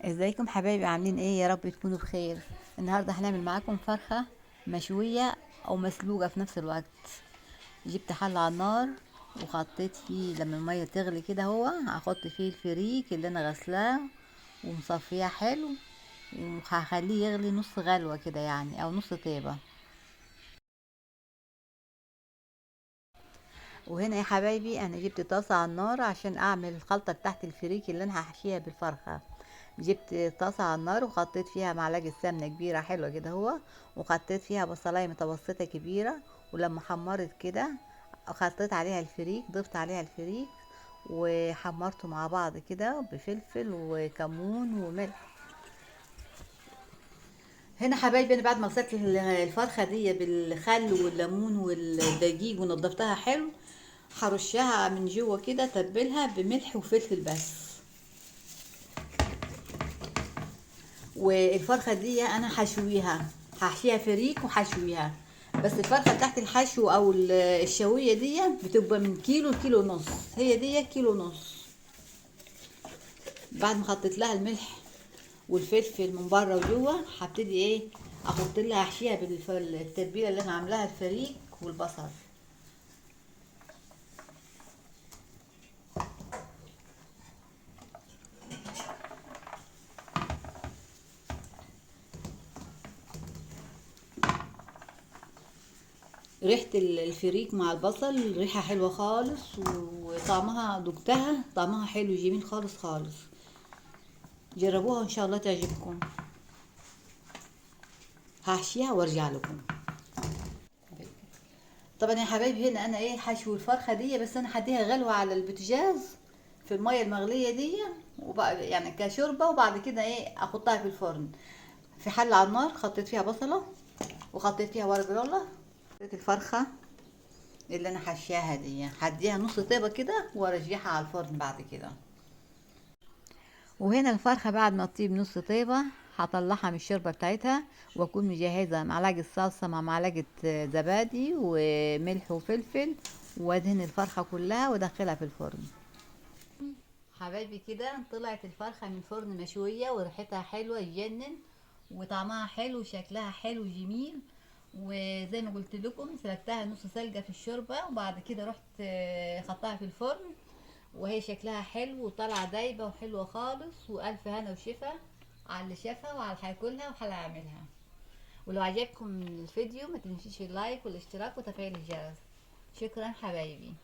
ازيكم حبايبي؟ عاملين ايه؟ يا رب تكونوا بخير. النهارده هنعمل معاكم فرخه مشويه او مسلوقه في نفس الوقت. جبت حله على النار وحطيت فيه لما الميه تغلي كده، هو هحط فيه الفريك اللي انا غسلاه ومصفيه حلو، وهخليه يغلي نص غلوه كده يعني، او نص طيبه. وهنا يا حبايبي انا جبت طاسه على النار عشان اعمل الخلطه بتاعت الفريك اللي انا هحشيها بالفرخه. جبت طاسه على النار وحطيت فيها معلقه سمنه كبيره حلوه كده هو، وحطيت فيها بصلايه متوسطه كبيره، ولما حمرت كده حطيت عليها الفريك، ضفت عليها الفريك وحمرته مع بعض كده بفلفل وكمون وملح. هنا حبايبي انا بعد ما غسلت الفرخه دي بالخل والليمون والدقيق ونضفتها حلو، هرشها من جوه كده، تبلها بملح وفلفل بس. والفرخه دي انا هشويها، هحشيها فريك وهشويها. بس الفرخه بتاعت الحشو او الشويه دي بتبقى من كيلو لكيلو ونص، هي دي كيلو ونص. بعد ما حطيت لها الملح والفلفل من بره وجوه، هبتدي ايه، احط لها احشيها بالتتبيله اللي انا عاملاها، الفريك والبصل. ريحة الفريك مع البصل ريحة حلوة خالص، وطعمها دقتها، طعمها حلو جميل خالص خالص. جربوها وان شاء الله تعجبكم. هحشيها وارجع لكم. طبعا يا حبايبي هنا انا ايه، حشو الفرخة دي بس انا هديها غلوة على البوتاجاز في المية المغلية دي، وبقى يعني كشوربة، وبعد كده ايه احطها في الفرن. في حلة على النار حطيت فيها بصلة، وحطيت فيها ورق لورا. حطيت الفرخة اللي انا حشياها دي، هديها نص طيبة كده وارجعها على الفرن بعد كده. وهنا الفرخة بعد ما تطيب نص طيبة هطلعها من الشوربة بتاعتها، واكون مجهزة معلقة صلصة مع معلقة زبادي وملح وفلفل، وادهن الفرخة كلها وادخلها في الفرن. حبايبي كده طلعت الفرخة من الفرن مشوية وريحتها حلوة يجنن، وطعمها حلو وشكلها حلو جميل. وزي ما قلت لكم سلقتها نص سلقة في الشوربة، وبعد كده رحت حطها في الفرن، وهي شكلها حلو وطالعة دايبة وحلوة خالص، وألف هنا وشفا على اللي شافها وعلى اللي هياكلها وعلى هيعملها. ولو عجبكم الفيديو ما تنسيش اللايك والاشتراك وتفعيل الجرس. شكرا حبايبي.